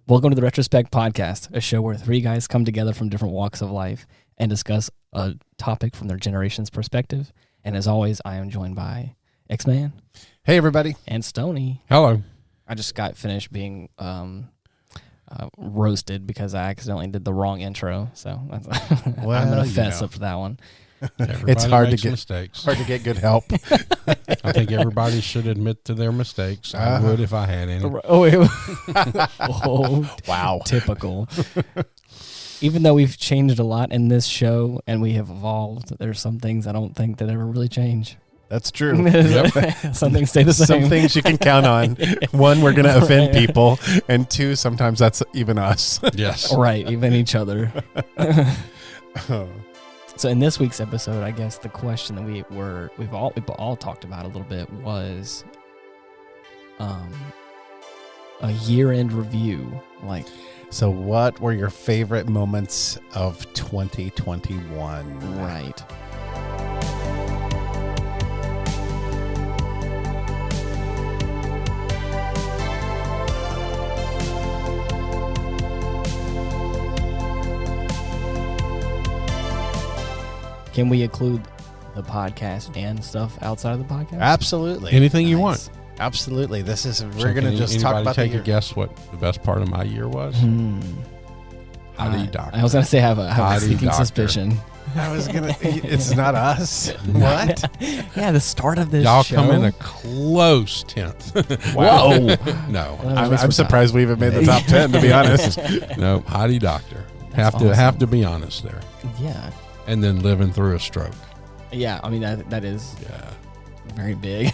Welcome to the Retrospect podcast, a show where three guys come together from different walks of life and discuss a topic from their generation's perspective. And as always, I am joined by X-Man. Hey, everybody. And Stoney. Hello. I just got finished being roasted because I accidentally did the wrong intro. So that's I'm going to fess up to that one. It's hard to get mistakes. Hard to get good help. I think everybody should admit to their mistakes. I would if I had any. Wow. Typical. Even though we've changed a lot in this show and we have evolved, there's some things I don't think that ever really change. That's true. Some things stay the same. Some things you can count on. One, we're going to offend people. And two, sometimes that's even us. Yes. Right. Even each other. So in this week's episode, I guess the question that we've all talked about a little bit was a year-end review. So what were your favorite moments of 2021? Right. Can we include the podcast and stuff outside of the podcast? Absolutely. Anything you want. Absolutely. We're going to just talk about take a guess what the best part of my year was? Howdy, doctor. I was going to say I have a sneaking suspicion. I was going to... It's not us? What? Yeah, the start of this Y'all show. come in a close 10th. Wow. No. I'm surprised we even made the top 10, to be honest. No, howdy, doctor. That's Have to be honest there. Yeah. And then living through a stroke. Yeah, I mean, that is very big.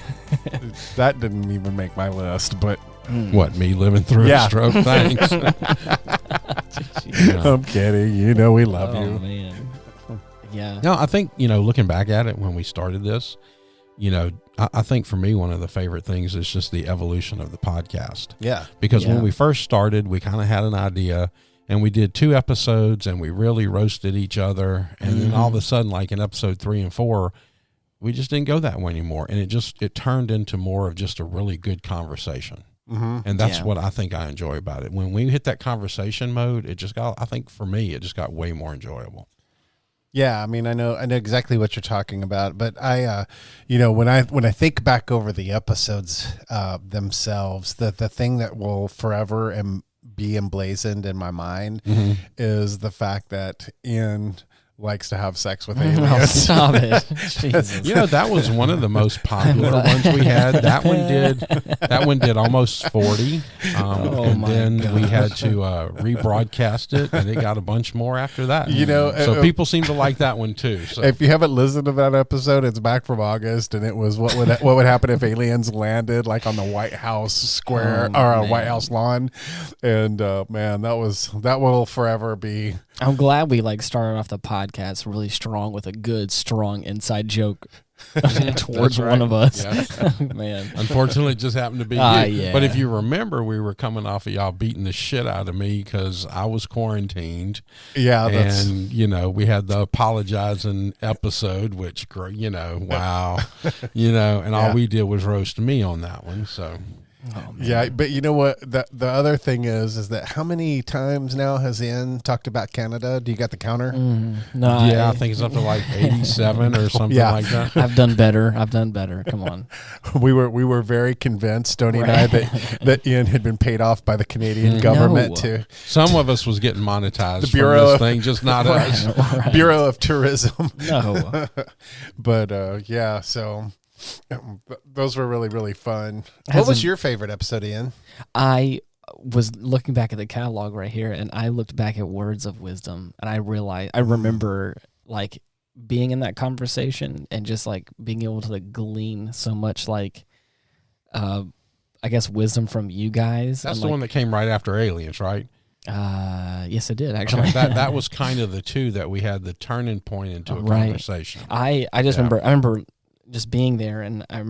That didn't even make my list, but... What, me living through a stroke? Thanks. I'm kidding. You know we love you. Oh, man. Yeah. No, I think, looking back at it when we started this, I think for me, one of the favorite things is just the evolution of the podcast. Yeah. Because when we first started, we kind of had an idea and we did 2 episodes and we really roasted each other. And then all of a sudden, like in episode 3 and 4, we just didn't go that way anymore. And it turned into more of just a really good conversation. Mm-hmm. And that's what I think I enjoy about it. When we hit that conversation mode, I think for me, it just got way more enjoyable. Yeah, I mean, I know exactly what you're talking about, but I, when I think back over the episodes themselves, the thing that will forever be emblazoned in my mind is the fact that Ian likes to have sex with aliens. Oh, stop it. Jesus. That was one of the most popular ones we had. That one did almost 40. And then we had to rebroadcast it, and it got a bunch more after that. So people seem to like that one too. So. If you haven't listened to that episode, it's back from August, and it was what would happen if aliens landed like on the White House square or a White House lawn. And man, that will forever be. I'm glad we started off the podcast really strong with a good, strong inside joke towards one of us. Yes. Man. Unfortunately, it just happened to be you. Yeah. But if you remember, we were coming off of y'all beating the shit out of me because I was quarantined. Yeah. And, we had the apologizing episode, which, wow. And all we did was roast me on that one, so... Oh, yeah, but you know what? The other thing is that how many times now has Ian talked about Canada? Do you got the counter? No. Yeah, I think it's up to 87 or something like that. I've done better. Come on. We were very convinced, Tony and I, that Ian had been paid off by the Canadian government too. Some of us was getting monetized the Bureau from this thing, just not us. Right. Bureau of Tourism. No. But yeah, so... Those were really, really fun. What was your favorite episode, Ian? I was looking back at the catalog right here, and I looked back at Words of Wisdom, and I remember being in that conversation and just being able to glean so much I guess wisdom from you guys. That's the one that came right after Aliens, right? Yes, it did actually. Okay, that was kind of the two that we had the turning point into a conversation. I remember just being there, and I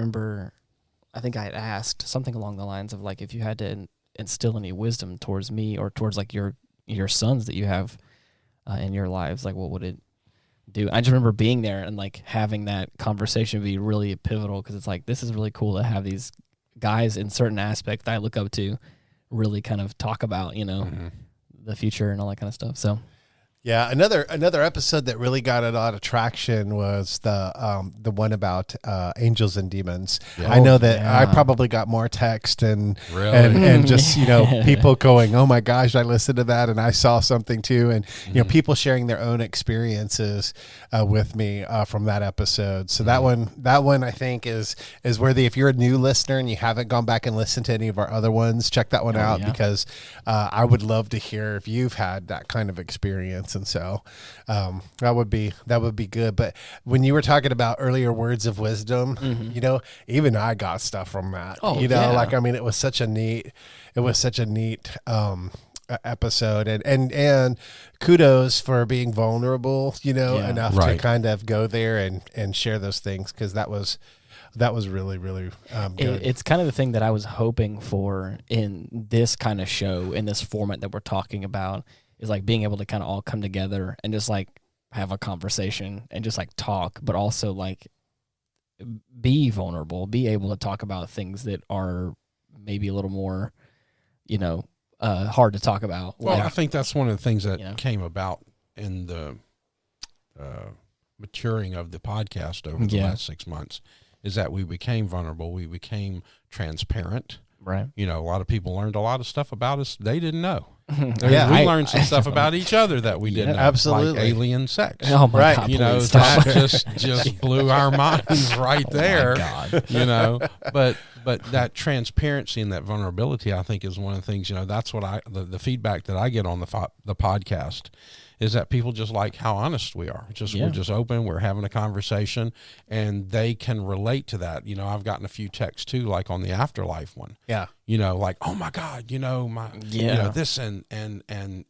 think I had asked something along the lines of if you had to instill any wisdom towards me or towards your sons that you have in your lives, what would it do? I just remember being there and having that conversation be really pivotal because it's this is really cool to have these guys in certain aspects that I look up to really kind of talk about, the future and all that kind of stuff. So Yeah, another episode that really got a lot of traction was the one about angels and demons. Yeah. I know that yeah. I probably got more text and Really? and just people going, "Oh my gosh, I listened to that and I saw something too," and people sharing their own experiences with me from that episode. So that one I think is worthy. If you're a new listener and you haven't gone back and listened to any of our other ones, check that one out because I would love to hear if you've had that kind of experience. And so that would be good. But when you were talking about earlier words of wisdom, even I got stuff from that. It was such a neat episode, and kudos for being vulnerable, enough to kind of go there and share those things, because that was really, really good. It's kind of the thing that I was hoping for in this kind of show, in this format that we're talking about, is like being able to kind of all come together and just like have a conversation and just like talk, but also like be vulnerable, be able to talk about things that are maybe a little more, hard to talk about. Well, I think that's one of the things that came about in the maturing of the podcast over the last 6 months, is that we became vulnerable. We became transparent. Right. A lot of people learned a lot of stuff about us they didn't know. We learned some stuff about each other that we didn't know. Absolutely. Like alien sex. Oh my God, that just blew our minds right there. My God. But that transparency and that vulnerability, I think, is one of the things, that's what the feedback that I get on the podcast is that people just like how honest we are. We're just open. We're having a conversation, and they can relate to that. I've gotten a few texts too, like on the afterlife one. Yeah. Like, oh my God, this and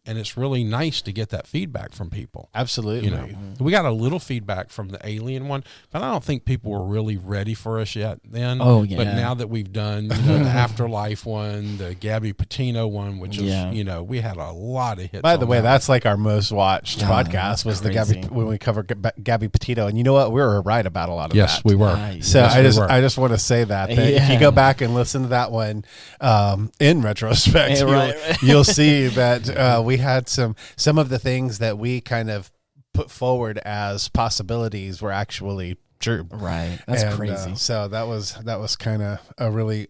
it's really nice to get that feedback from people. Absolutely. We got a little feedback from the alien one, but I don't think people were really ready for us yet then. Oh yeah. But now that we've done, the afterlife one, the Gabby Patino one, which is, we had a lot of hits. By the way, that's like our most watched podcast was crazy. when we covered Gabby Petito, and you know what, we were right about a lot of that. Yes, we were. Nice. So I just want to say that if you go back and listen to that one in retrospect, you'll see that we had some of the things that we kind of put forward as possibilities were actually true. Right. That's crazy. So that was kind of a really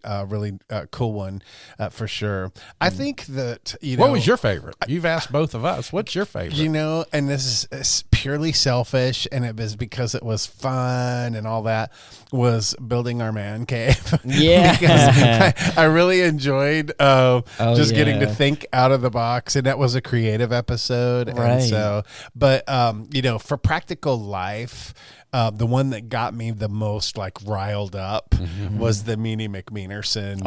cool one for sure. I think that, what was your favorite? You've asked both of us. What's your favorite? And this is purely selfish, and it was because it was fun and all that, was building our man cave. Yeah. Because I really enjoyed getting to think out of the box, and that was a creative episode. Right. And so, but for practical life, the one that got me the most like riled up was the Meanie McMeanerson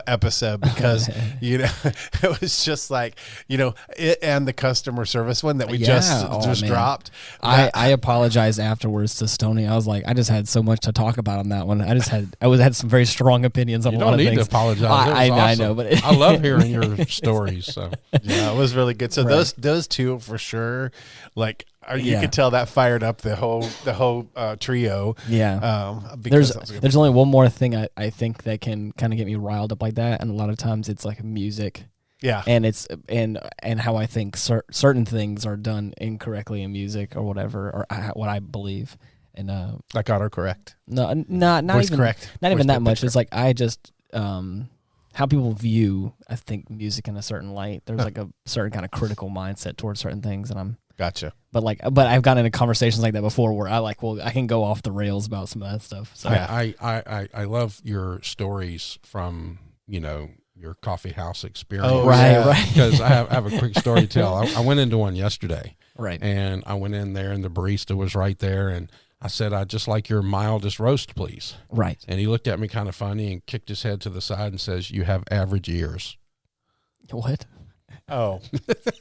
episode, because it was just like it, and the customer service one that we just dropped. I apologized afterwards to Stoney. I was like, I just had so much to talk about on that one. I had some very strong opinions on a lot of things. You don't need to apologize. I know, but I love hearing your stories. So yeah, it was really good. So those two for sure, like. You could tell that fired up the whole trio. Yeah. There's only one more thing I think that can kind of get me riled up like that, and a lot of times it's like music. Yeah. And it's and how I think certain things are done incorrectly in music or whatever, or what I believe. And like autocorrect. No, not Voice even correct. Not Voice even that much. correct. It's like I just how people view, I think, music in a certain light. There's like a certain kind of critical mindset towards certain things, and I'm gotcha. But I've gotten into conversations like that before where I can go off the rails about some of that stuff. So I love your stories from your coffee house experience. Oh, right. Because I have a quick story to tell. I went into one yesterday. Right. And I went in there, and the barista was right there, and I said, I'd just like your mildest roast, please. Right. And he looked at me kind of funny and kicked his head to the side and says, you have average ears. What? Oh,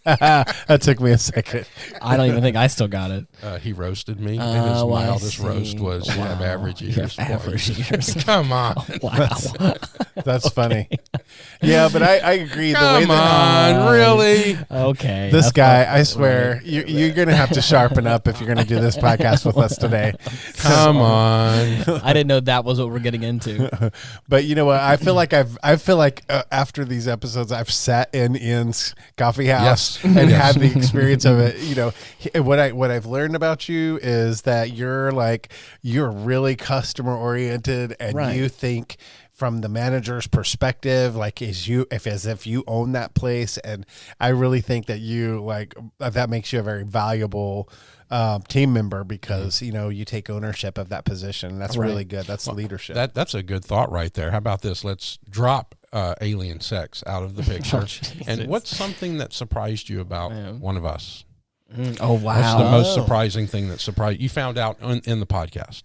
that took me a second. I don't even think I still got it. He roasted me, and his Oh, I mildest roast see. was you have average ears. You have average ears. Come on. Wow. That's funny. Yeah, but I agree. The way Come that on, really? Okay. this that's guy, not I swear, right. you're going to have to sharpen up if you're going to do this podcast with us today. Come on. I didn't know that was what we're getting into. But you know what? I feel like after these episodes, I've sat in Ian's coffee house Yes. and Yes. had the experience of it. You know, what I've learned about you is that you're really customer oriented, and Right. you think from the manager's perspective, like as if you own that place. And I really think that that makes you a very valuable team member, because you take ownership of that position. That's Right. really good. That's leadership. That's a good thought right there. How about this? Let's drop alien sex out of the picture. And Jesus. what's something that surprised you about one of us? Oh, wow. What's the most surprising thing that surprised you found out in the podcast?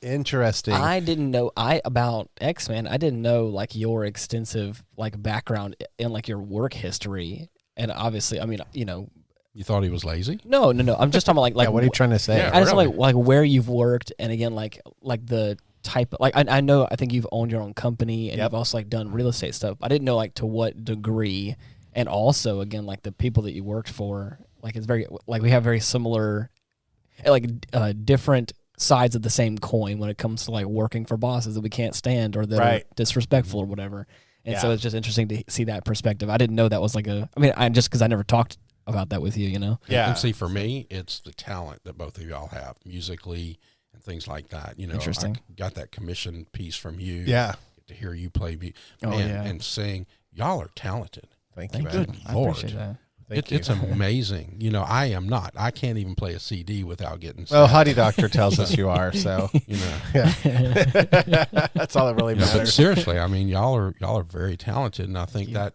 Interesting. I didn't know about X-Men. I didn't know like your extensive like background in like your work history. And obviously, I mean, You thought he was lazy? no. I'm just talking about like what are you trying to say? Yeah. I just really? like where you've worked, and again like the type, like I think you've owned your own company, and Yep. you've also like done real estate stuff. I didn't know like to what degree, and also again like the people that you worked for, like it's very like we have very similar, like different sides of the same coin when it comes to like working for bosses that we can't stand or that Right. are disrespectful or whatever. And so Yeah. it's just interesting to see that perspective. I didn't know that was like I just because I never talked about that with you, Yeah. And see, for me, it's the talent that both of y'all have musically and things like that. Interesting. I got that commission piece from you. Yeah. Get to hear you play Oh, yeah. and sing. Y'all are talented. Thank you, Thank man. Good I Lord. appreciate that. It's amazing. I am not. I can't even play a CD without getting Well, sad. Hottie Doctor tells us you are, so yeah. That's all that really But matters. seriously, I mean, y'all are very talented, and I think that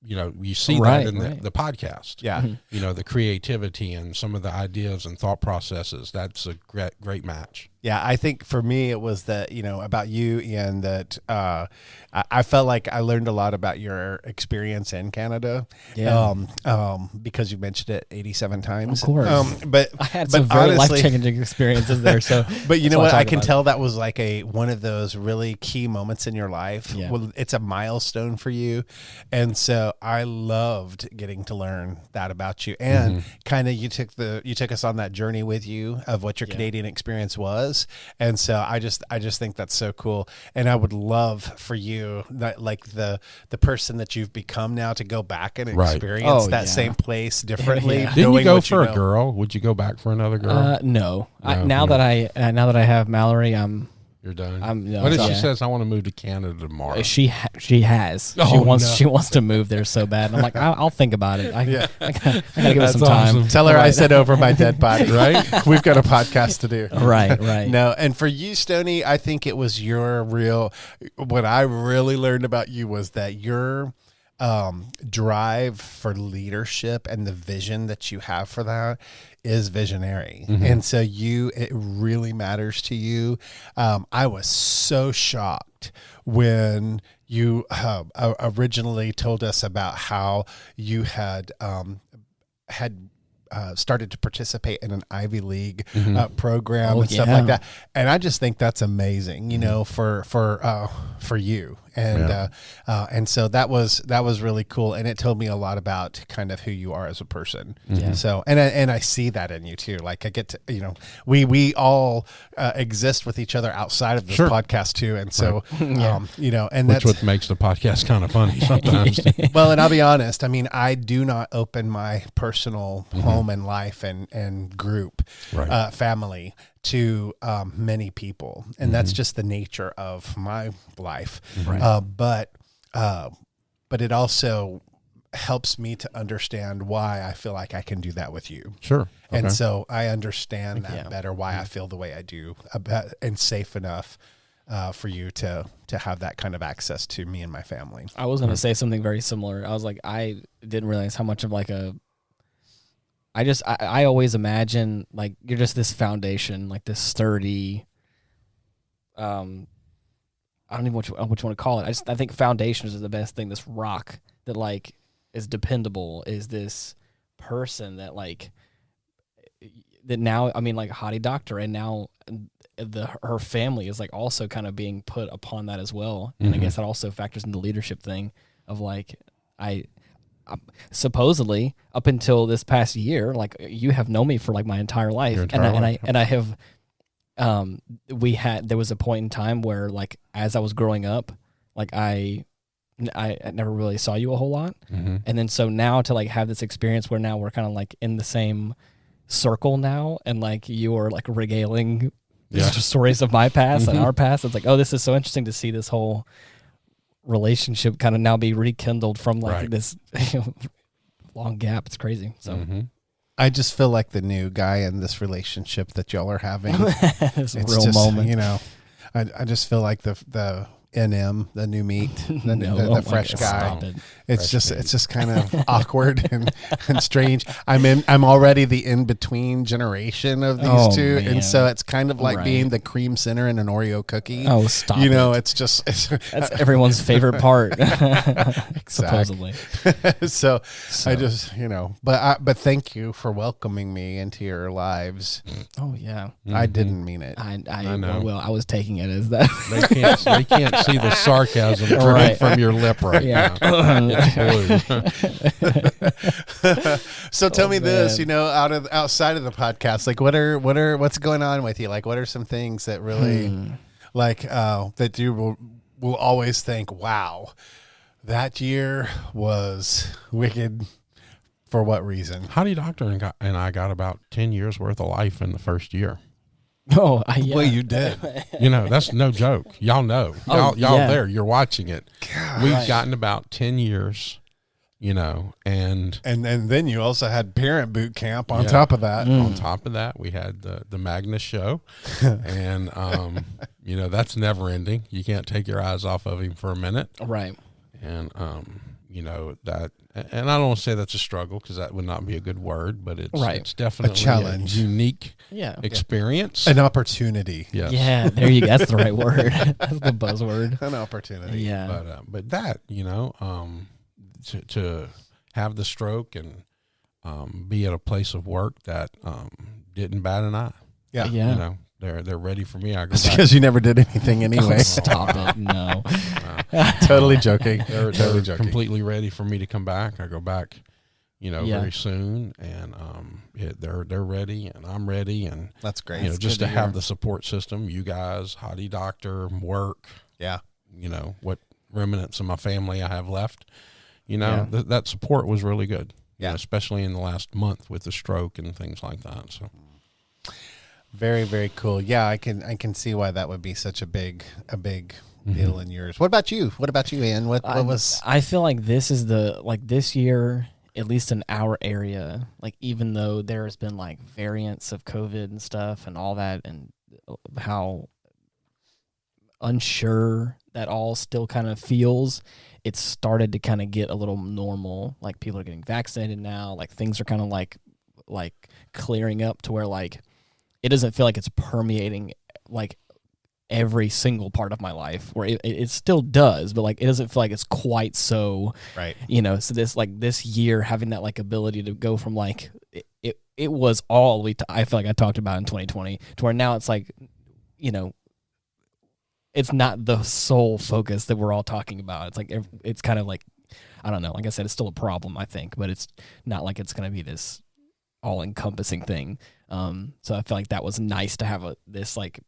you see Right, that in right. the podcast. Yeah. Mhm. The creativity and some of the ideas and thought processes. That's a great match. Yeah, I think for me it was that, about you, Ian, that I felt like I learned a lot about your experience in Canada. Yeah. Because you mentioned it 87 times. Of course. But I had but some very honestly- life-changing experiences there. So, But you that's know why what? I talk can about it. tell that was like one of those really key moments in your life. Yeah. Well, it's a milestone for you. And so I loved getting to learn that about you. And kind of you took us on that journey with you of what your Canadian experience was. And so I just think that's so cool. And I would love for you, that like the person that you've become now, to go back and Right. experience Oh, that yeah. same place differently. Yeah. Didn't you knowing go what for a know. girl? Would you go back for another girl? No. No, Now that I have Mallory, You're done. no, What if she yeah. says, "I want to move to Canada tomorrow"? she has. Oh, She wants to move there so bad. And I'm like, I'll think about it. I gotta give it That's some time. awesome. Tell her I said over my dead body. Right? We've got a podcast to do. Right. No, and for you, Stoney, I think it was what I really learned about you was that your drive for leadership and the vision that you have for that is visionary. And so it really matters to you. I was so shocked when you originally told us about how you had started to participate in an Ivy League program and stuff yeah. like that, and I just think that's amazing, for you, and so that was really cool, and it told me a lot about kind of who you are as a person. Yeah. So and I see that in you too. Like I get to we all exist with each other outside of this Sure. podcast too, and so and Which that's what makes the podcast kind of funny sometimes. well, and I'll be honest. I mean, I do not open my personal home and life and group, Right. family to many people, and that's just the nature of my life. Right. But it also helps me to understand why I feel like I can do that with you. Sure. And Okay. so I understand that Yeah. better, why I feel the way I do, and safe enough for you to have that kind of access to me and my family. I was gonna say something very similar. I was like, I didn't realize how much of like I always imagine like you're just this foundation, like this sturdy. I don't even know what you want to call it. I think foundations is the best thing. This rock that like is dependable, is this person that like that now, I mean, like Hottie Doctor, and now her family is like also kind of being put upon that as well. And I guess that also factors in the leadership thing of like, I supposedly up until this past year, like you have known me for like my entire life, and I have, there was a point in time where like as I was growing up, like I never really saw you a whole lot, and then so now to like have this experience where now we're kind of like in the same circle now, and like you are like regaling stories of my past and our past. It's like, oh, this is so interesting to see this whole relationship kind of now be rekindled from like this long gap. It's crazy. So I just feel like the new guy in this relationship that y'all are having. It's real just, moment. You know, I just feel like the NM, the new meat, the fresh guy. It's just kind of awkward and strange. I'm already the in between generation of these two, man. And so it's kind of like being the cream center in an Oreo cookie. Oh, stop! You know, it's that's everyone's favorite part, supposedly. So I just but thank you for welcoming me into your lives. Oh yeah, I didn't mean it. I know. Well, I was taking it as that. They can't see the sarcasm dripping from your lip now. It's blue. So tell me this, outside of the podcast, like what's going on with you? Like what are some things that really that you will always think, wow, that year was wicked. For what reason? Hottie Doctor and I got about 10 years worth of life in the first year. Oh, yeah. Well, you did. That's no joke. Y'all know. Y'all there. You're watching it. God, We've gotten about 10 years, and then you also had parent boot camp on top of that. On top of that, we had the Magnus show, and that's never ending. You can't take your eyes off of him for a minute, right? And that. And I don't want to say that's a struggle because that would not be a good word, but it's definitely a challenge, unique experience, an opportunity. Yes. Yeah, there you go. That's the right word. That's the buzzword. An opportunity. Yeah. But that to have the stroke and be at a place of work that didn't bat an eye. Yeah. Yeah. They're ready for me. I go back. Because you never did anything anyway. Oh, stop it. No. Totally joking. They're completely ready for me to come back. I go back, very soon, and they're ready, and I'm ready, and that's great. Just to have the support system, you guys, Hottie Doctor, work, what remnants of my family I have left, that support was really good. Yeah, especially in the last month with the stroke and things like that. So. Very, very cool. Yeah, I can see why that would be such a big deal in yours. What about you? Ian? What was? I feel like this is this year, at least in our area, like even though there has been like variants of COVID and stuff and all that, and how unsure that all still kind of feels, it's started to kind of get a little normal. Like people are getting vaccinated now. Like things are kind of like clearing up to where like. It doesn't feel like it's permeating like every single part of my life, where it still does, but like it doesn't feel like it's quite so right. So this year having that like ability to go from like it was all I feel like I talked about in 2020 to where now it's like it's not the sole focus that we're all talking about. It's like it's kind of like I don't know. Like I said, it's still a problem I think, but it's not like it's going to be this all encompassing thing. So I feel like that was nice to have this like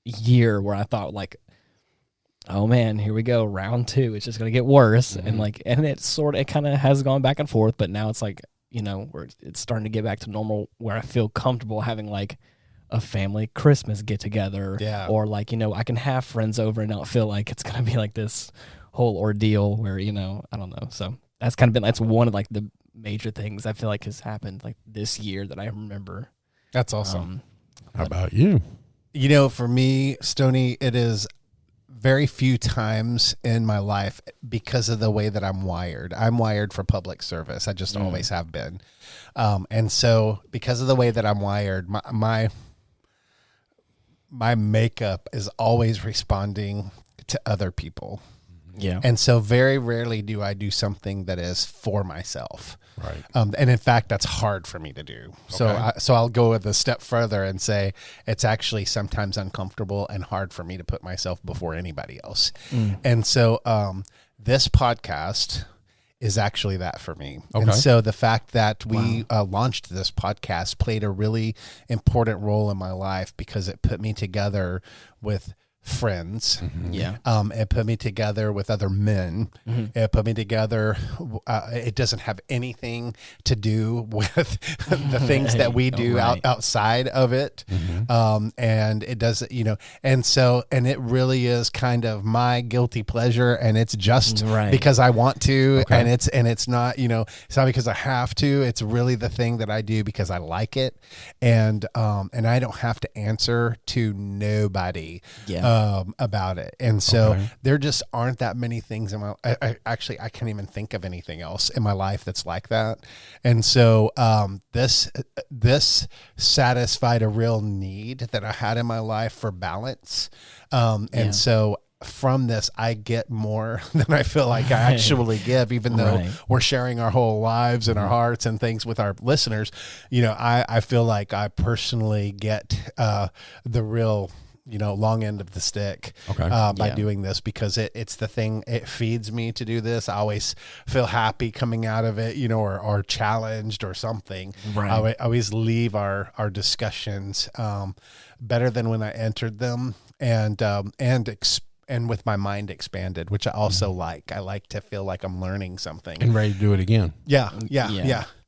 year where I thought like, oh man, here we go, round 2. It's just gonna get worse, and it kind of has gone back and forth, but now it's like where it's starting to get back to normal, where I feel comfortable having like a family Christmas get together, or like I can have friends over and not feel like it's gonna be like this whole ordeal where I don't know. So that's one of like the major things I feel like has happened like this year that I remember. That's awesome. How about you? For me, Stoney, it is very few times in my life because of the way that I'm wired. I'm wired for public service. I just always have been. And so because of the way that I'm wired, my makeup is always responding to other people. Yeah. And so very rarely do I do something that is for myself. Right. And in fact, that's hard for me to do. So, Okay. so I'll go a step further and say it's actually sometimes uncomfortable and hard for me to put myself before anybody else. And so, this podcast is actually that for me. Okay. And so the fact that we launched this podcast played a really important role in my life because it put me together with friends. Yeah. It put me together with other men. It put me together. It doesn't have anything to do with the things that we do outside of it. And it doesn't, and so, and it really is kind of my guilty pleasure, and it's just because I want to, and it's not, it's not because I have to. It's really the thing that I do because I like it. And I don't have to answer to nobody. About it. And so there just aren't that many things in my I can't even think of anything else in my life that's like that. And so this satisfied a real need that I had in my life for balance. And so from this, I get more than I feel like I actually give, even though we're sharing our whole lives and our hearts and things with our listeners. I feel like I personally get the real long end of the stick by doing this, because it's the thing, it feeds me to do this. I always feel happy coming out of it, or challenged or something. I always leave our discussions better than when I entered them, and with my mind expanded, which I also like. I like to feel like I'm learning something. And ready to do it again. Yeah.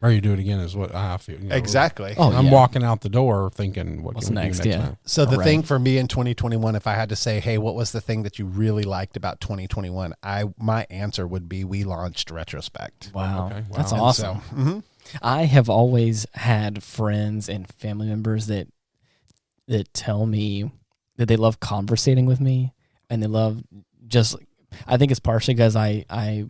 Ready to do it again is what I feel. Exactly. I'm walking out the door thinking, what's next? Do next time? So the thing for me in 2021, if I had to say, hey, what was the thing that you really liked about 2021? My answer would be we launched Retrospect. Wow. Okay. Wow. That's awesome. So, I have always had friends and family members that tell me that they love conversating with me. And they love I think it's partially because I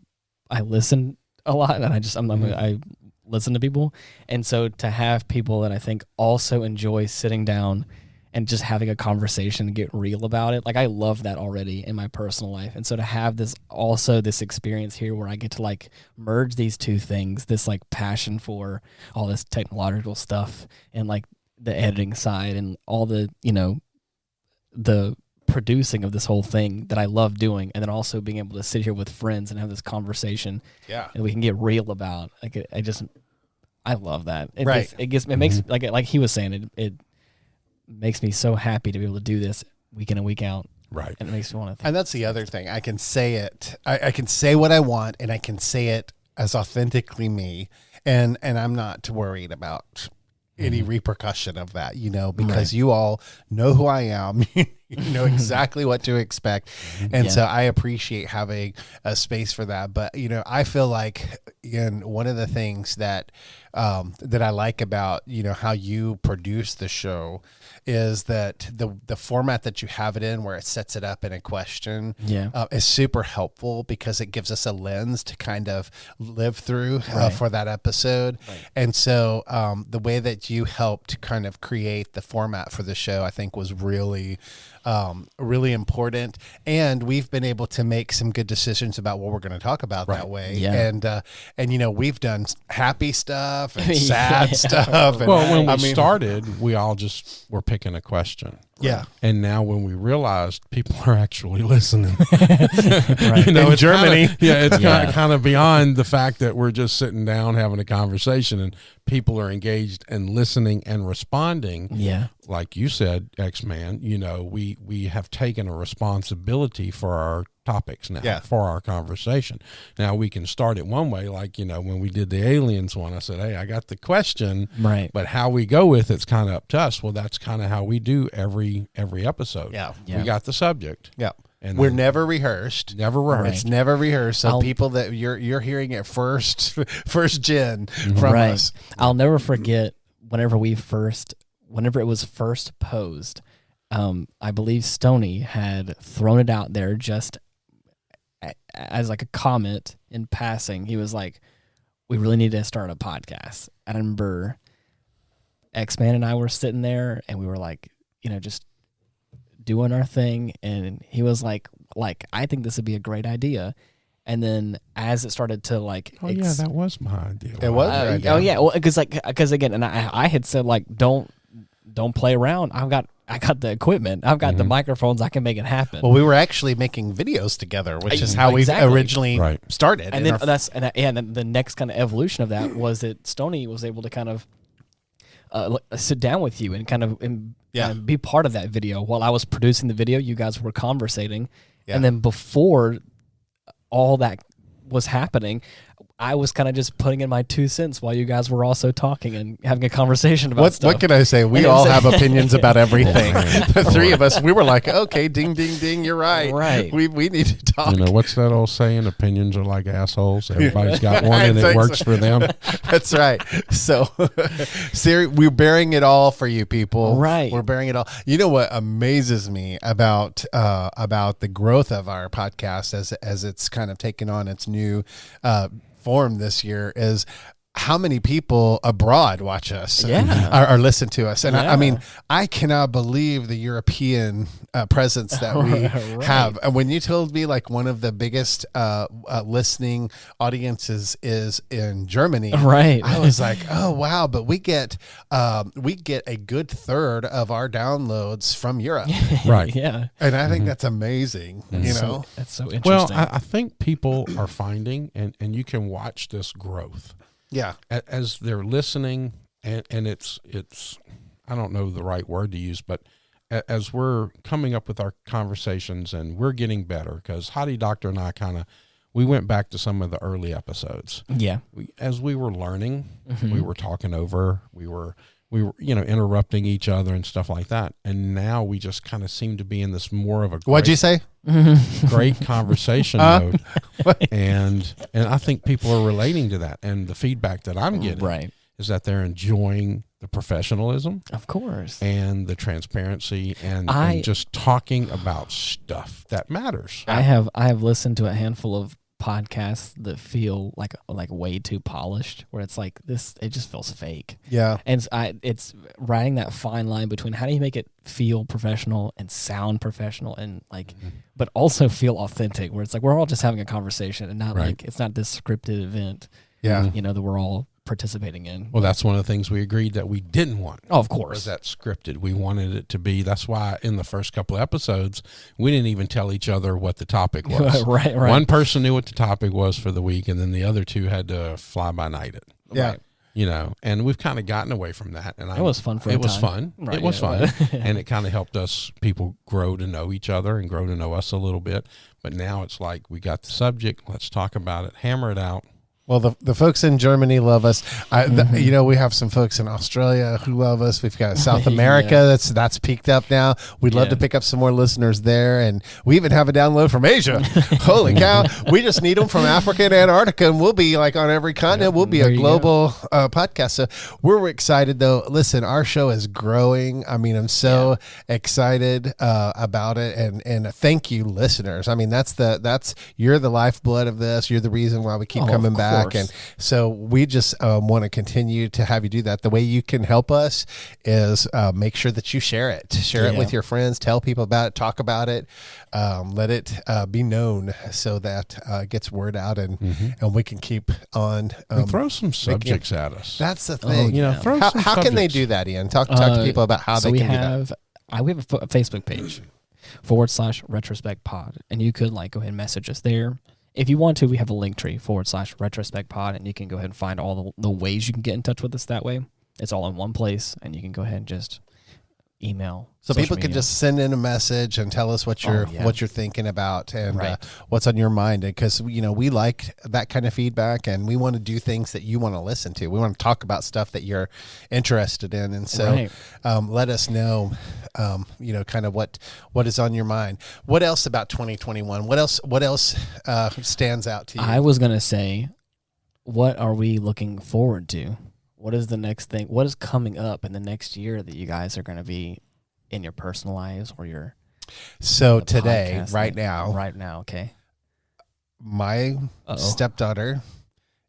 listen a lot, and I listen to people. And so to have people that I think also enjoy sitting down and just having a conversation and get real about it, like I love that already in my personal life. And so to have this experience here where I get to like merge these two things, this like passion for all this technological stuff and like the editing side and all the, the producing of this whole thing that I love doing, and then also being able to sit here with friends and have this conversation and we can get real about. Like I love that. It makes like he was saying, it makes me so happy to be able to do this week in and week out. Right. And it makes me want to think. And that's the other thing. I can say it. I can say what I want, and I can say it as authentically me, and I'm not worried about any repercussion of that, because you all know who I am. You know exactly what to expect. And so I appreciate having a space for that. But, I feel like one of the things that I like about, how you produce the show is that the format that you have it in, where it sets it up in a question, is super helpful, because it gives us a lens to kind of live through for that episode. And so the way that you helped kind of create the format for the show, I think was really important, and we've been able to make some good decisions about what we're going to talk about that way. And we've done happy stuff and sad stuff. And, well, when we started, we all just were picking a question. Yeah. And now when we realized people are actually listening, in Germany. It's kind of beyond the fact that we're just sitting down having a conversation, and people are engaged and listening and responding. Yeah. Like you said, X-Man, we have taken a responsibility for our topics now, for our conversation. Now we can start it one way, like, when we did the aliens one, I said, hey, I got the question, but how we go with it's kind of up to us. Well, that's kind of how we do every episode. We got the subject. And we're never rehearsed. It's never rehearsed. So people that you're hearing it first gen from us. I'll never forget whenever it was first posed. I believe Stoney had thrown it out there just as like a comment in passing. He was like, we really need to start a podcast. And I remember X-Man and I were sitting there, and we were like, just doing our thing, and he was like, I think this would be a great idea. And then as it started to like, Oh yeah, that was my idea. It was your idea. oh yeah, well, because again, and I had said like, don't play around. I got the equipment. I've got the microphones. I can make it happen. Well, we were actually making videos together, which is how Exactly. we originally started. And then the next kind of evolution of that was that Stoney was able to kind of sit down with you and kind of be part of that video while I was producing the video. You guys were conversating, and then before all that was happening, I was kind of just putting in my 2 cents while you guys were also talking and having a conversation about stuff. What can I say? We all have opinions about everything. The three of us, we were like, okay, ding, ding, ding, you're right. Right. We need to talk. You know, what's that old saying? Opinions are like assholes. Everybody's got one and it works for them. That's right. So, Siri, we're bearing it all for you people. Right. We're bearing it all. You know what amazes me about the growth of our podcast as it's kind of taken on its new form this year is how many people abroad watch us or listen to us. And I mean, I cannot believe the European presence that we have. And when you told me like one of the biggest listening audiences is in Germany, right, I was like, oh wow, but we get a good third of our downloads from Europe. Right. Yeah. And I think that's amazing. You know, that's so interesting. Well, I think people are finding, and you can watch this growth. Yeah, as they're listening, and it's I don't know the right word to use, but as we're coming up with our conversations and we're getting better, because Hottie Doctor and I we went back to some of the early episodes. Yeah, as we were learning, we were talking over, we were interrupting each other and stuff like that, and now we just kind of seem to be in this more of a what'd you say? Great conversation mode, and I think people are relating to that, and the feedback that I'm getting is that they're enjoying the professionalism, of course, and the transparency, and just talking about stuff that matters. I have listened to a handful of podcasts that feel like way too polished, where it's like this, it just feels fake. Yeah. And it's riding that fine line between how do you make it feel professional and sound professional and like, but also feel authentic, where it's like we're all just having a conversation and not like it's not this scripted event. Yeah. You know, that we're all participating in. Well, that's one of the things we agreed that we didn't want. Oh, of course. Was that scripted? We wanted it to be. That's why in the first couple of episodes, we didn't even tell each other what the topic was. Right. One person knew what the topic was for the week, and then the other two had to fly by night it. Yeah. Right. You know, and we've kind of gotten away from that. And it was fun for a time. It was fun. Right, it was fun. And it kind of helped us, people grow to know each other and grow to know us a little bit. But now it's like we got the subject. Let's talk about it. Hammer it out. Well, the folks in Germany love us. You know, we have some folks in Australia who love us. We've got South America that's peaked up now. We'd love to pick up some more listeners there, and we even have a download from Asia. Holy cow! We just need them from Africa and Antarctica, and we'll be like on every continent. We'll be a global podcast. So we're excited, though. Listen, our show is growing. I mean, I'm so excited about it, and thank you, listeners. I mean, you're the lifeblood of this. You're the reason why we keep coming back. And so we just want to continue to have you do that. The way you can help us is make sure that you share it. Share it with your friends. Tell people about it. Talk about it. Let it be known so that it gets word out, and we can keep on. And throw some subjects at us. That's the thing. Throw some how can they do that, Ian? Talk to people about how they can do that. We have a Facebook page /Retrospect Pod, and you could go ahead and message us there. If you want to, we have a link tree /Retrospect Pod, and you can go ahead and find all the ways you can get in touch with us that way. It's all in one place, and you can go ahead and just email. So people can just send in a message and tell us what you're thinking about and what's on your mind. Because we like that kind of feedback, and we want to do things that you want to listen to. We want to talk about stuff that you're interested in, and so let us know. Kind of what is on your mind. What else about 2021? What else stands out to you? I was gonna say, what are we looking forward to? What is the next thing? What is coming up in the next year that you guys are going to be in your personal lives or your? So today, right now, okay. My stepdaughter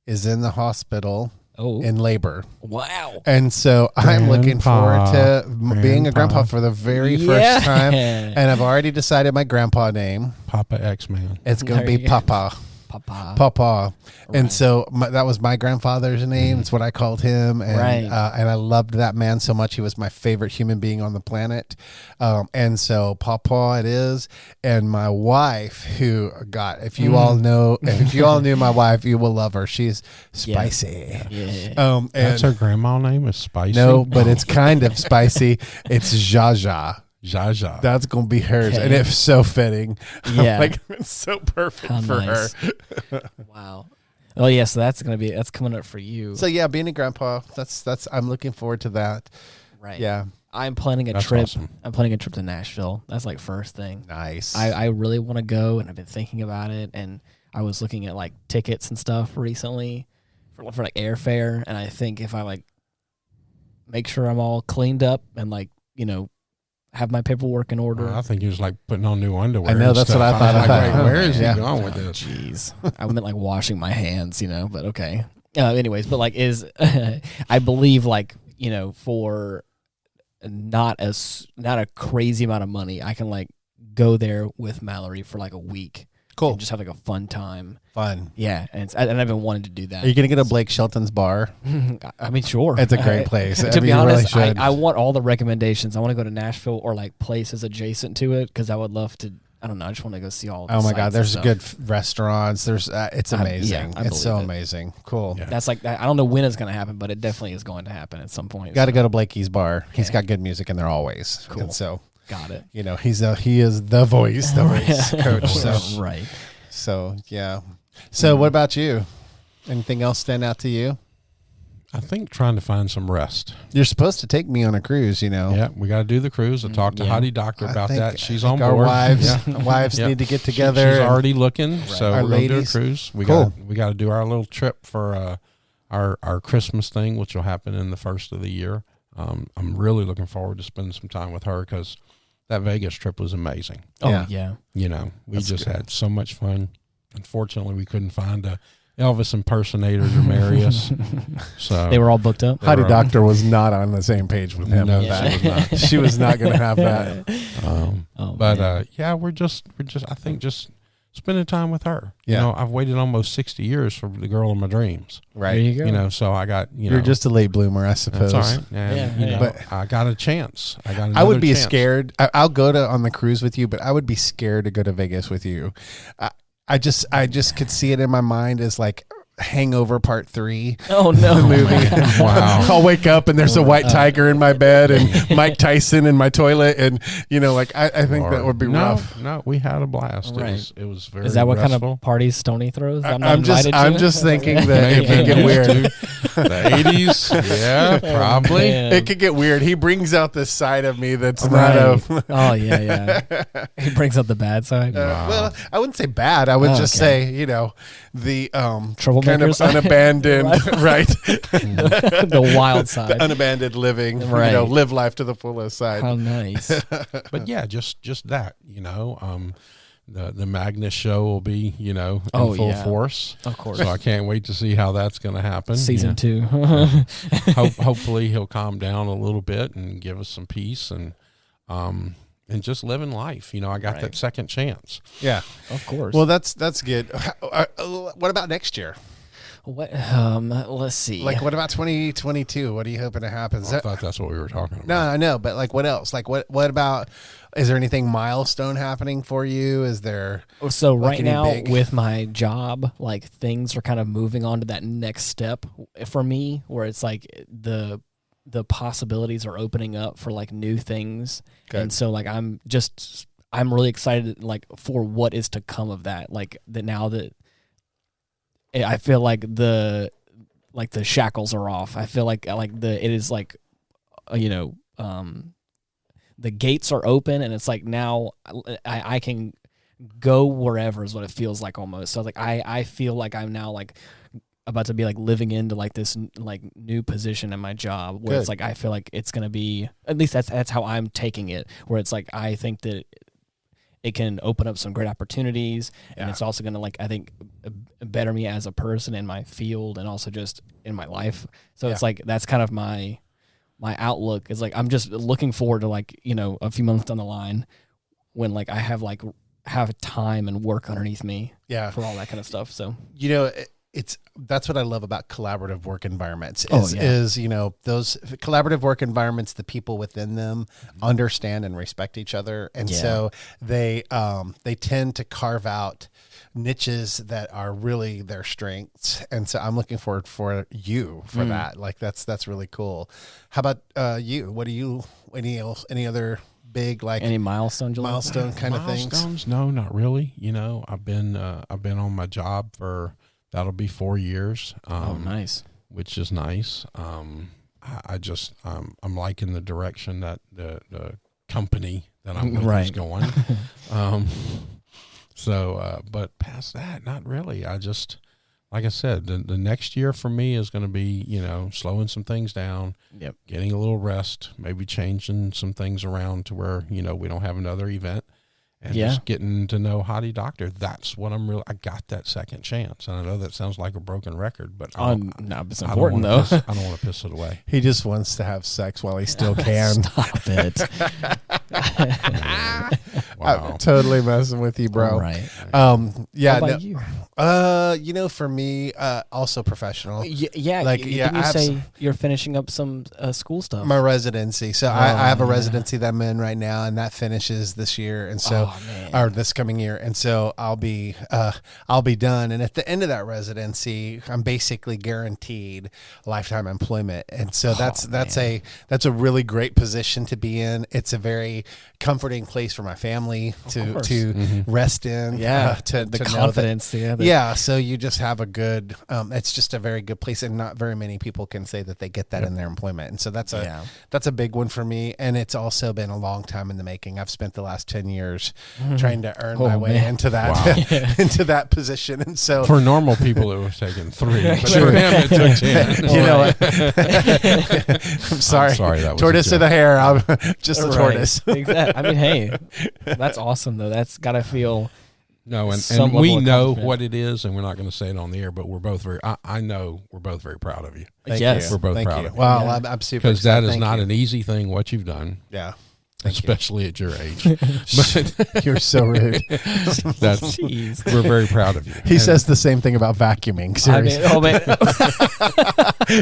is in the hospital in labor. Wow. And so I'm looking forward to being a grandpa for the very first time. And I've already decided my grandpa name. Papa X-Man. It's going to be Papa. Papa. Right. And so that was my grandfather's name. It's what I called him. And, Right. And I loved that man so much. He was my favorite human being on the planet. And so Papa it is. And my wife, who if you all knew my wife, you will love her. She's spicy. Yeah. And That's her grandma name is Spicy? no, but it's kind of spicy. It's Jaja. Jaja. That's gonna be hers, Okay. and it's so fitting. Yeah. Like it's so perfect How for nice. her. Wow. Oh yeah, so that's coming up for you. So yeah, being a grandpa, that's I'm looking forward to that. Right. Yeah, I'm planning a That's trip. awesome. I'm planning a trip to Nashville. That's like first thing. nice. I really want to go, and I've been thinking about it, and I was looking at like tickets and stuff recently for like airfare, and I think if I like make sure I'm all cleaned up and like, have my paperwork in order. I think he was like putting on new underwear. I know, and that's stuff. what I thought. was I like, thought, wait, where is yeah. he going with this? Jeez. I meant like washing my hands, but okay. Anyways, but like I believe like, for not a crazy amount of money, I can like go there with Mallory for like a week. Cool. And just have like a fun time. Fun. Yeah. And I've been wanting to do that. Are you gonna get a Blake Shelton's bar? I mean, sure. It's a great place. To I mean, be you really honest, should. I want all the recommendations. I want to go to Nashville or like places adjacent to it because I would love to. I don't know. I just want to go see all. The Oh my sights God! and There's stuff. good it's amazing. I It's so believe it. amazing. Cool. Yeah. That's like I don't know when it's going to happen, but it definitely is going to happen at some point. Got to so. go to Blakey's bar. He's Okay. got good music in there always. Cool. And so Got it. he is the voice coach. Right. So yeah. So what about you? Anything else stand out to you? I think trying to find some rest. You're supposed to take me on a cruise, Yeah, we got to do the cruise. I talked to Yeah. Heidi Doctor about that. She's on our board. wives Yeah. wives Yeah. need to get She's together. already looking, so Our we're going to do a ladies. cruise. We Cool. got to do our little trip for our Christmas thing, which will happen in the first of the year. I'm really looking forward to spending some time with her because that Vegas trip was amazing. Oh Yeah. yeah. We That's just good. had so much fun. Unfortunately, we couldn't find a Elvis impersonator to marry us. So They were all booked up. Heidi were- Doctor was not on the same page with him. No, with that. she was not. She was not going to have that. Oh, But man. yeah, we're just I think just spending time with her. Yeah. I've waited almost 60 years for the girl of my dreams. there Right. you go. So I got You're just a late bloomer, I suppose. that's all right. And, Yeah, but But I got a chance. I would be chance. scared. I'll go on the cruise with you, but I would be scared to go to Vegas with you. I just could see it in my mind as like Hangover Part 3. Oh no, The movie. Wow. I'll wake up and there's a white tiger in my bed and Mike Tyson in my toilet, and I think that would be rough. No, we had a blast. Right. It was very. Is that what kind restful. of parties Stoney throws? I'm, not I'm just invited to? I'm just thinking that it could get Maybe. weird. The 80s, yeah, probably. Man. It could get weird. He brings out this side of me that's Right. not a. Oh yeah. He brings up the bad side. Wow. Well, I wouldn't say bad. I would Oh, just okay. say, the Troublemaker kind of side? unabandoned, right? The wild side. The unabandoned living, Right. live life to the fullest side. How nice. But yeah, just that, the Magnus show will be, in Oh, full yeah. force. Of course. So I can't wait to see how that's going to happen. Season 2. Hopefully he'll calm down a little bit and give us some peace and just living life. I got Right. that second chance. Yeah. Of course. Well, that's good. What about next year? what? Let's see. Like, what about 2022? What are you hoping to happen? I thought that's what we were talking about. No, I know, but like, what else? Like, what about? Is there anything milestone happening for you? Is there? So like right any now big- with my job, like things are kind of moving on to that next step for me, where it's like the possibilities are opening up for like new things, Good. and so like I'm really excited like for what is to come of that. Like that now that I feel like the shackles are off. I feel like it is like the gates are open, and it's like now I can go wherever is what it feels like almost. So like I feel like I'm now like about to be like living into like this like new position in my job where it's Good. like I feel like it's gonna be, at least that's how I'm taking it, where it's like I think that it can open up some great opportunities, and it's also going to, like, I think, better me as a person in my field and also just in my life. So it's like, that's kind of my outlook is like, I'm just looking forward to, like, you know, a few months down the line when, like, I have time and work underneath me for all that kind of stuff. So, you know, that's what I love about collaborative work environments is, you know, those collaborative work environments, the people within them understand and respect each other. And so they tend to carve out niches that are really their strengths. And so I'm looking forward for you for that. Like that's really cool. How about you? What do you, any other big, like, any milestone kind of things? Milestones? No, not really. You know, I've been on my job for, that'll be 4 years. Nice. Which is nice. I just, I'm liking the direction that the company that I'm with is going. But past that, not really. I just, like I said, the next year for me is going to be, you know, slowing some things down, getting a little rest, maybe changing some things around to where, you know, we don't have another event, and just getting to know Hottie Doctor. That's what I got that second chance. And I know that sounds like a broken record, but it's important though. I don't want to piss it away. He just wants to have sex while he still can. Stop it. Wow. I'm totally messing with you, bro. Right. Yeah. How about you? You know, for me, also professional. Didn't you say you're finishing up some school stuff? My residency. So I have a residency that I'm in right now, and that finishes this year, and so or this coming year, and so I'll be done. And at the end of that residency, I'm basically guaranteed lifetime employment, and so that's a really great position to be in. It's a very comforting place for my family to rest in. To the to confidence. So you just have a good. It's just a very good place, and not very many people can say that they get that in their employment. And so that's a big one for me. And it's also been a long time in the making. I've spent the last 10 years trying to earn my way into that into that position. And so for normal people, it was taking 3, but for him, it took 10. You know what? I'm sorry. That was tortoise to the hair. I'm just a tortoise. Exactly. I mean, hey, that's awesome though. That's got to feel. No, and we know what it is, and we're not going to say it on the air, but we're both I know we're both very proud of you. Yes. We're both proud of you. Well, I'm super because that is Thank not you. an easy thing, what you've done. Yeah. Especially at your age. But You're so rude. We're very proud of you. He says the same thing about vacuuming.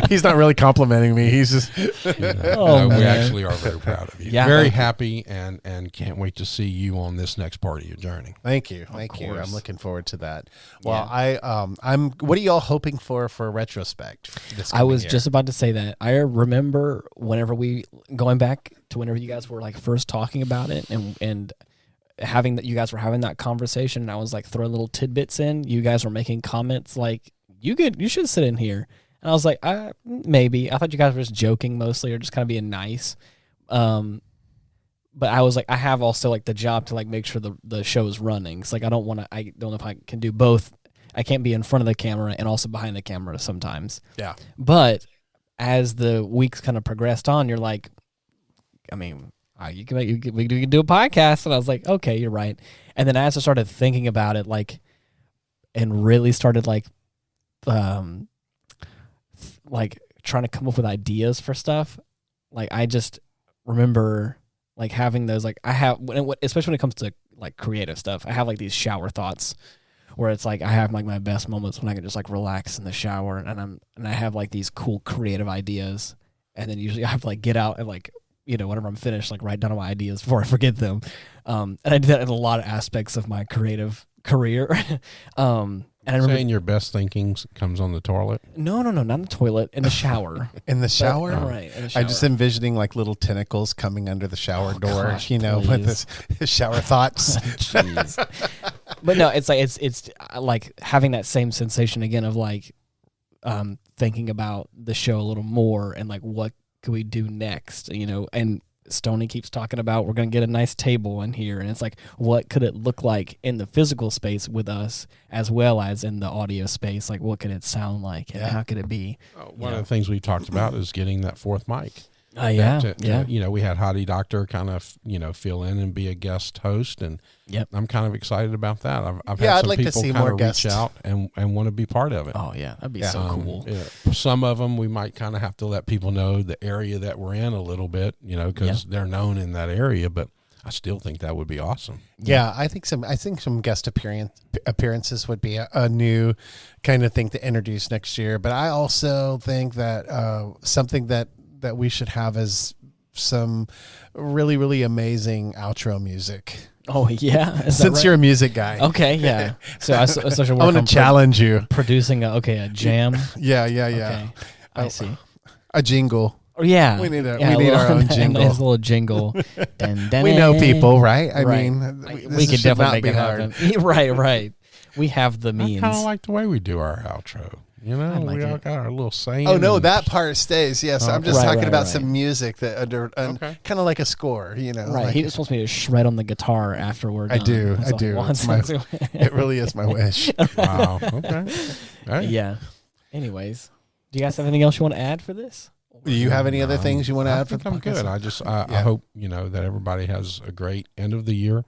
He's not really complimenting me. He's just we actually are very proud of you. Very happy and can't wait to see you on this next part of your journey. Thank you. I'm looking forward to that. Well, what are y'all hoping for Retrospect? I was just about to say that. I remember going back to whenever you guys were like first talking about it and having that, you guys were having that conversation, and I was like throwing little tidbits in. You guys were making comments like, you should sit in here. And I was like, maybe. I thought you guys were just joking mostly, or just kind of being nice. But I was like, I have also like the job to like make sure the show is running. It's like, I don't know if I can do both. I can't be in front of the camera and also behind the camera sometimes. Yeah. But as the weeks kind of progressed on, you're like, I mean, we can do a podcast. And I was like, okay, you're right. And then as I started thinking about it, like, and really started like trying to come up with ideas for stuff. Like, I just remember like having those, like I have, especially when it comes to like creative stuff, I have like these shower thoughts where it's like, I have like my best moments when I can just like relax in the shower, and I have like these cool creative ideas. And then usually I have to like get out and like, you know, whenever I'm finished, like write down my ideas before I forget them. And I do that in a lot of aspects of my creative career. And I remember saying your best thinking comes on the toilet. No, not in the toilet, in the shower. In the shower? Right. In the shower. I'm just envisioning like little tentacles coming under the shower door, gosh, with this shower thoughts. Jeez. But no, it's like having that same sensation again of like thinking about the show a little more and like what could we do next, you know? And Stoney keeps talking about we're going to get a nice table in here, and it's like, what could it look like in the physical space with us as well as in the audio space? Like, what could it sound like, and how could it be? One of the things we talked about is getting that fourth mic. Yeah. We had Hottie Doctor kind of, fill in and be a guest host. And I'm kind of excited about that. I've had some I'd like to people see kind more of guests. reach out and want to be part of it. Oh, yeah. That'd be so cool. Yeah. Some of them, we might kind of have to let people know the area that we're in a little bit, because they're known in that area. But I still think that would be awesome. Yeah, I think some guest appearances would be a new kind of thing to introduce next year. But I also think that something that we should have is some really, really amazing outro music. Oh, yeah. Since you're a music guy. Okay, yeah. So I want to challenge you. Producing a jam. Yeah. Okay, I see. A jingle. Oh, yeah. We need our own jingle. A nice little jingle. We know people, right? I mean, we could definitely make it happen. Right. We have the means. I kind of like the way we do our outro. We all got our little saying. Oh no, that part stays. Yes, I'm just talking about right. some music that kind of like a score. Right. Like, He just wants me to shred on the guitar afterward. I do. It really is my wish. Wow. Okay. Right. Yeah. Anyways, do you guys have anything else you want to add for this? Do you have any other things you want to add for the I'm good. I hope that everybody has a great end of the year.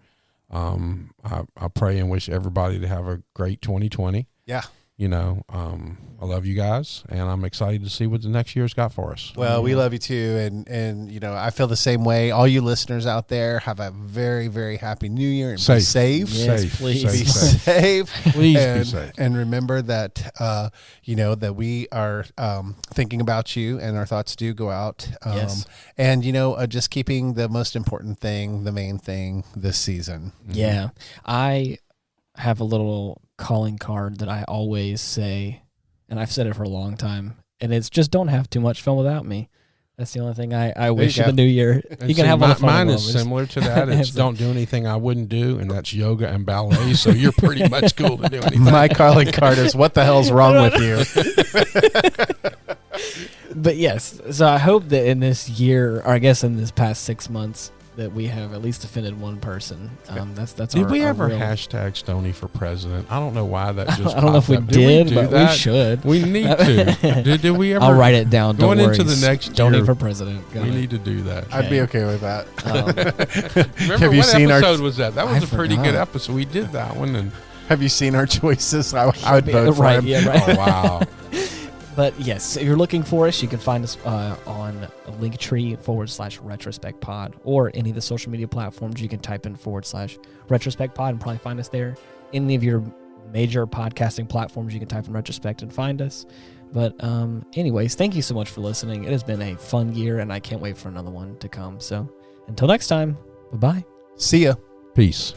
I pray and wish everybody to have a great 2020. Yeah. I love you guys, and I'm excited to see what the next year's got for us. Well, we love you too, and I feel the same way. All you listeners out there, have a very, very happy New Year and be safe. Yes, please. Be safe. Please be safe. And remember that that we are thinking about you, and our thoughts do go out. Yes. And just keeping the most important thing, the main thing this season. Yeah. I have a little calling card that I always say, and I've said it for a long time, and it's just don't have too much fun without me. That's the only thing I wish in the new year. You can have all the fun. Mine is similar to that. It's don't do anything I wouldn't do, and that's yoga and ballet. So you're pretty much cool to do anything. My calling card is what the hell's wrong with you? But yes, so I hope that in this year, or I guess in this past 6 months, that we have at least offended one person. That's Did our, we our ever real... hashtag Stoney for president? I don't know why that just I don't know if we up. did, but that? we should. We need to. Did we ever? I'll write it down. Don't Going worry. into the next Stoney year, for president. We need to do that. I'd be okay with that. Remember have you what seen episode was that? That was I a pretty forgot. good episode. We did that one. And Have you seen our choices? I would vote for him. Yeah, right. oh, wow. But yes, if you're looking for us, you can find us on Linktree/Retrospect Pod, or any of the social media platforms. You can type in /Retrospect Pod and probably find us there. Any of your major podcasting platforms, you can type in Retrospect and find us. But anyways, thank you so much for listening. It has been a fun year, and I can't wait for another one to come. So until next time, bye-bye. See ya. Peace.